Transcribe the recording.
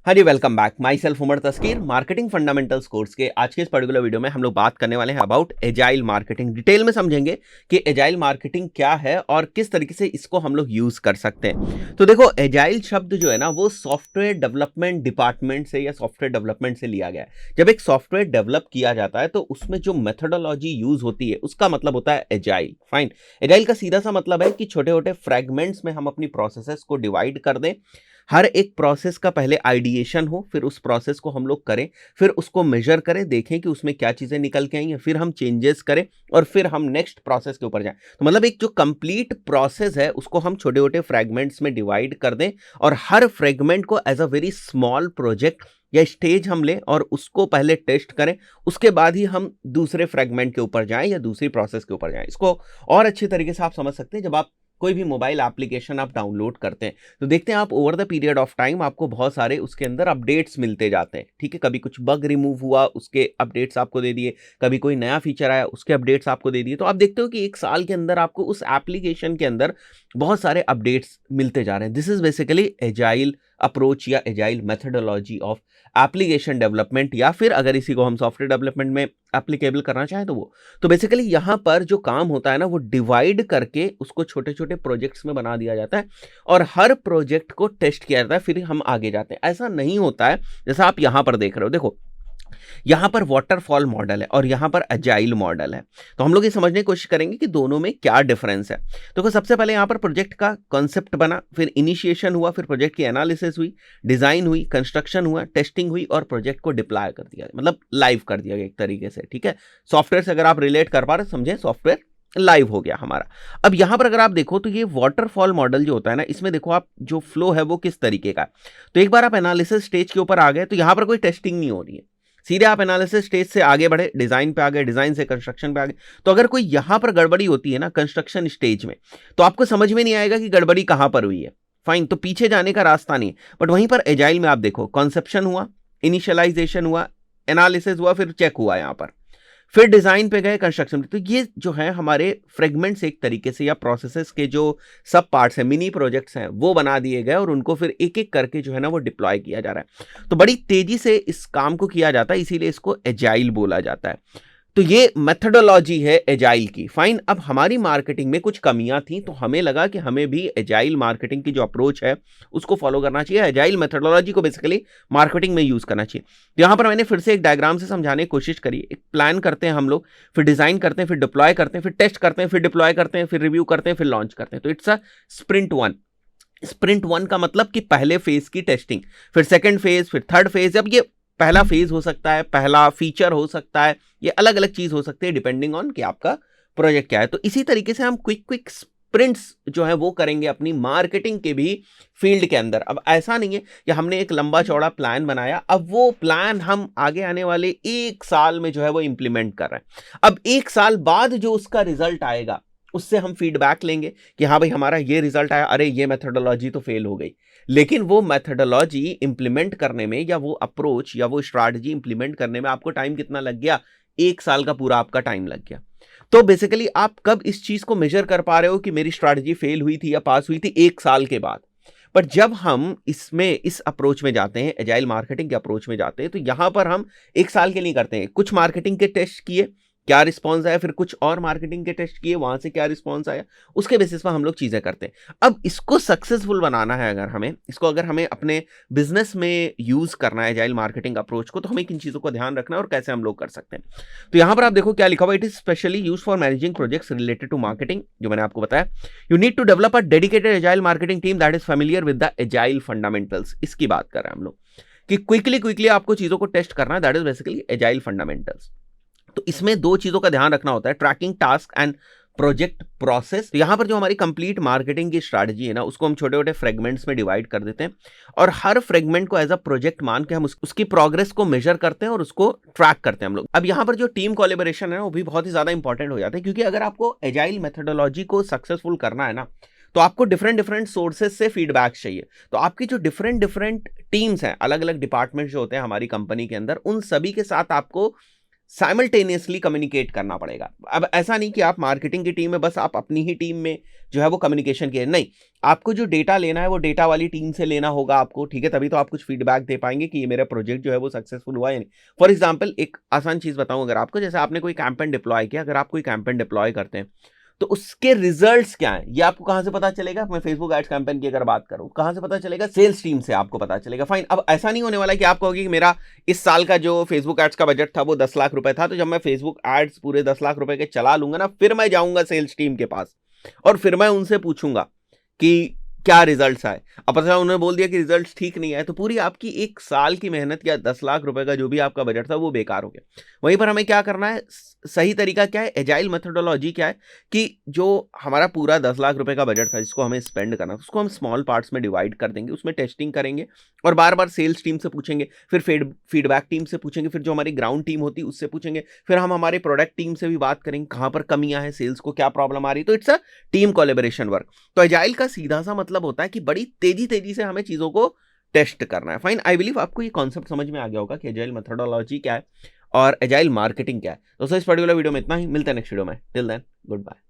हाँ जी, welcome back. Myself Umar Taskeer, marketing fundamentals course के आज के इस पर्टिकुलर वीडियो में हम लोग बात करने वाले हैं अबाउट एजाइल मार्केटिंग। डिटेल में समझेंगे कि एजाइल मार्केटिंग क्या है और किस तरीके से इसको हम लोग यूज कर सकते हैं। तो देखो, एजाइल शब्द जो है ना, वो सॉफ्टवेयर डेवलपमेंट डिपार्टमेंट से या सॉफ्टवेयर डेवलपमेंट से लिया गया है। जब एक सॉफ्टवेयर डेवलप किया जाता है तो उसमें जो मेथोडोलॉजी यूज होती है उसका मतलब होता है एजाइल। फाइन। एजाइल का सीधा सा मतलब है कि छोटे छोटे फ्रेगमेंट्स में हम अपनी प्रोसेसेस को डिवाइड कर दें। हर एक प्रोसेस का पहले आइडिएशन हो, फिर उस प्रोसेस को हम लोग करें, फिर उसको मेजर करें, देखें कि उसमें क्या चीज़ें निकल के आई हैं, फिर हम चेंजेस करें और फिर हम नेक्स्ट प्रोसेस के ऊपर जाएं। तो मतलब एक जो कंप्लीट प्रोसेस है उसको हम छोटे छोटे फ्रेगमेंट्स में डिवाइड कर दें और हर फ्रेगमेंट को as a very small project या स्टेज हम लें और उसको पहले टेस्ट करें। उसके बाद ही हम दूसरे फ्रेगमेंट के ऊपर जाएं या दूसरी प्रोसेस के ऊपर जाएं। इसको और अच्छे तरीके से आप समझ सकते हैं, जब आप कोई भी मोबाइल एप्लीकेशन आप डाउनलोड करते हैं तो देखते हैं आप over the period of time आपको बहुत सारे उसके अंदर अपडेट्स मिलते जाते हैं। ठीक है, कभी कुछ बग रिमूव हुआ, उसके अपडेट्स आपको दे दिए, कभी कोई नया फीचर आया, उसके अपडेट्स आपको दे दिए। तो आप देखते हो कि एक साल के अंदर आपको उस एप्लीकेशन के अंदर बहुत सारे अपडेट्स मिलते जा रहे हैं। This is basically agile approach या agile methodology of application development, या फिर अगर इसी को हम सॉफ्टवेयर डेवलपमेंट में एप्लीकेबल करना चाहें तो वो। तो बेसिकली यहाँ पर जो काम होता है ना, वो डिवाइड करके उसको छोटे छोटे प्रोजेक्ट्स में बना दिया जाता है और हर प्रोजेक्ट को टेस्ट किया जाता है, फिर हम आगे जाते हैं। ऐसा नहीं होता है जैसा आप यहाँ पर देख रहे हो। देखो, यहाँ पर वाटरफॉल मॉडल है और यहाँ पर अजाइल मॉडल है। तो हम लोग ये समझने की कोशिश करेंगे कि दोनों में क्या डिफरेंस है। तो सबसे पहले यहाँ पर प्रोजेक्ट का कॉन्सेप्ट बना, फिर इनिशिएशन हुआ, फिर प्रोजेक्ट की एनालिसिस हुई, डिजाइन हुई, कंस्ट्रक्शन हुआ, टेस्टिंग हुई और प्रोजेक्ट को डिप्लॉय कर दिया, मतलब लाइव कर दिया गया एक तरीके से। ठीक है, सॉफ्टवेयर से अगर आप रिलेट कर पा रहे समझे, सॉफ्टवेयर लाइव हो गया हमारा। अब यहां पर अगर आप देखो तो ये वाटरफॉल मॉडल जो होता है ना, इसमें देखो आप जो फ्लो है वो किस तरीके का है। तो एक बार आप एनालिसिस स्टेज के ऊपर आ गए तो यहां पर कोई टेस्टिंग नहीं हो रही है, सीधे आप एनालिसिस स्टेज से आगे बढ़े, डिजाइन पे आ गए, डिजाइन से कंस्ट्रक्शन पे आ गए। तो अगर कोई यहां पर गड़बड़ी होती है ना कंस्ट्रक्शन स्टेज में, तो आपको समझ में नहीं आएगा कि गड़बड़ी कहां पर हुई है। फाइन, तो पीछे जाने का रास्ता नहीं। बट वहीं पर एजाइल में आप देखो, कॉन्सेप्शन हुआ, इनिशियलाइजेशन हुआ, एनालिसिस हुआ, फिर चेक हुआ यहां पर, फिर डिजाइन पे गए, कंस्ट्रक्शन पे। तो ये जो है हमारे फ्रेगमेंट्स एक तरीके से, या प्रोसेसेस के जो सब पार्ट्स हैं, मिनी प्रोजेक्ट्स हैं, वो बना दिए गए और उनको फिर एक एक करके जो है ना वो डिप्लॉय किया जा रहा है। तो बड़ी तेजी से इस काम को किया जाता है, इसीलिए इसको एजाइल बोला जाता है। तो ये मेथोडोलॉजी है एजाइल की। फाइन, अब हमारी मार्केटिंग में कुछ कमियां थी तो हमें लगा कि हमें भी एजाइल मार्केटिंग की जो अप्रोच है उसको फॉलो करना चाहिए, एजाइल मेथोडोलॉजी को बेसिकली मार्केटिंग में यूज करना चाहिए। तो यहां पर मैंने फिर से एक डायग्राम से समझाने की कोशिश करी। एक प्लान करते हैं हम लोग, फिर डिजाइन करते हैं, फिर डिप्लॉय करते हैं, फिर टेस्ट करते हैं, फिर डिप्लॉय करते हैं, फिर रिव्यू करते हैं, फिर लॉन्च करते हैं। तो it's a sprint one. Sprint one का मतलब कि पहले फेज की टेस्टिंग, फिर सेकंड फेज, फिर थर्ड फेज। अब ये पहला फेज हो सकता है, पहला फीचर हो सकता है, ये अलग अलग चीज हो सकती है डिपेंडिंग ऑन कि आपका प्रोजेक्ट क्या है। तो इसी तरीके से हम क्विक क्विक स्प्रिंट्स जो है वो करेंगे अपनी मार्केटिंग के भी फील्ड के अंदर। अब ऐसा नहीं है कि हमने एक लंबा चौड़ा प्लान बनाया, अब वो प्लान हम आगे आने वाले एक साल में जो है वो इंप्लीमेंट कर रहे हैं। अब एक साल बाद जो उसका रिजल्ट आएगा उससे हम फीडबैक लेंगे कि हाँ भाई, हमारा ये रिजल्ट आया, अरे ये मेथोडोलॉजी तो फेल हो गई। लेकिन वो मेथोडोलॉजी इंप्लीमेंट करने में, या वो अप्रोच या वो स्ट्रैटेजी इंप्लीमेंट करने में आपको टाइम कितना लग गया? एक साल का पूरा आपका टाइम लग गया। तो बेसिकली आप कब इस चीज को मेजर कर पा रहे हो कि मेरी स्ट्रैटेजी फेल हुई थी या पास हुई थी? एक साल के बाद। पर जब हम इसमें इस अप्रोच में जाते हैं, एजाइल मार्केटिंग के अप्रोच में जाते हैं, तो यहां पर हम एक साल के नहीं करते हैं। कुछ मार्केटिंग के टेस्ट किए, क्या रिस्पॉन्स आया, फिर कुछ और मार्केटिंग के टेस्ट किए, वहां से क्या रिस्पॉन्स आया, उसके बेसिस पर हम लोग चीजें करते हैं। अब इसको सक्सेसफुल बनाना है, अगर हमें अपने बिजनेस में यूज करना है एजाइल मार्केटिंग अप्रोच को, तो हमें किन चीजों को ध्यान रखना है और कैसे हम लोग कर सकते हैं। तो यहां पर आप देखो क्या लिखा हुआ, it is specially use for managing projects related to marketing. जो मैंने आपको बताया, you need to develop a dedicated agile marketing team that is familiar with the agile fundamentals. इसकी बात कर रहे हैं हम लोग कि क्विकली आपको चीजों को टेस्ट करना है, that is basically agile fundamentals. तो इसमें दो चीजों का ध्यान रखना होता है, tracking task and project process. तो यहां पर जो हमारी कंप्लीट मार्केटिंग की स्ट्रैटेजी है ना, उसको हम छोटे छोटे फ्रेगमेंट्स में डिवाइड कर देते हैं और हर फ्रेगमेंट को एज अ प्रोजेक्ट मान के हम उसकी प्रोग्रेस को मेजर करते हैं और उसको ट्रैक करते हैं हम लोग। अब यहां पर जो टीम कोलैबोरेशन है वो भी बहुत ही ज्यादा इंपॉर्टेंट हो जाता है, क्योंकि अगर आपको एजाइल मेथोडोलॉजी को सक्सेसफुल करना है ना, तो आपको डिफरेंट डिफरेंट सोर्सेज से फीडबैक चाहिए। तो आपकी जो डिफरेंट डिफरेंट टीम्स हैं, अलग अलग डिपार्टमेंट जो होते हैं हमारी कंपनी के अंदर, उन सभी के साथ आपको साइमल्टेनियसली कम्युनिकेट करना पड़ेगा। अब ऐसा नहीं कि आप मार्केटिंग की टीम में बस आप अपनी ही टीम में जो है वो कम्युनिकेशन किए, नहीं, आपको जो डेटा लेना है वो डेटा वाली टीम से लेना होगा आपको, ठीक है, तभी तो आप कुछ फीडबैक दे पाएंगे कि ये मेरा प्रोजेक्ट जो है वो सक्सेसफुल हुआ या नहीं। फॉर एग्जाम्पल एक आसान चीज बताऊं अगर आपको, जैसे आपने कोई कैंपेन डिप्लॉय किया, अगर आप कोई कैंपेन डिप्लॉय करते हैं तो उसके रिजल्ट्स क्या हैं ये आपको कहां से पता चलेगा? मैं फेसबुक एड्स कैंपेन की अगर बात करूं, कहां से पता चलेगा? सेल्स टीम से आपको पता चलेगा। फाइन, अब ऐसा नहीं होने वाला कि आप कहोगे कि मेरा इस साल का जो फेसबुक एड्स का बजट था वो 10 लाख रुपए था, तो जब मैं फेसबुक एड्स पूरे 10 लाख रुपए के चला लूंगा ना, फिर मैं जाऊंगा सेल्स टीम के पास और फिर मैं उनसे पूछूंगा कि क्या रिजल्ट्स आए। अब पता चला उन्होंने बोल दिया कि रिजल्ट्स ठीक नहीं आए, तो पूरी आपकी एक साल की मेहनत या 10 लाख रुपए का जो भी आपका बजट था वो बेकार हो गया। वहीं पर हमें क्या करना है, सही तरीका क्या है, एजाइल मेथोडोलॉजी क्या है कि जो हमारा पूरा 10 लाख रुपए का बजट था जिसको हमें स्पेंड करना, उसको हम स्मॉल पार्ट्स में डिवाइड कर देंगे, उसमें टेस्टिंग करेंगे और बार बार सेल्स टीम से पूछेंगे, फिर फीडबैक टीम से पूछेंगे, फिर जो हमारी ग्राउंड टीम होती है उससे पूछेंगे, फिर हम हमारे प्रोडक्ट टीम से भी बात करेंगे कहाँ पर कमियां हैं, सेल्स को क्या प्रॉब्लम आ रही है। तो it's a team collaboration work. तो एजाइल का सीधा सा मतलब होता है कि बड़ी तेजी तेजी से हमें चीजों को टेस्ट करना है। फाइन, आई बिलीव आपको ये कॉन्सेप्ट समझ में आ गया होगा कि एजाइल मेथोडोलॉजी क्या है और एजाइल मार्केटिंग क्या है। दोस्तों इस पर्टिकुलर वीडियो में इतना ही, मिलते हैं नेक्स्ट वीडियो में। Till then good bye.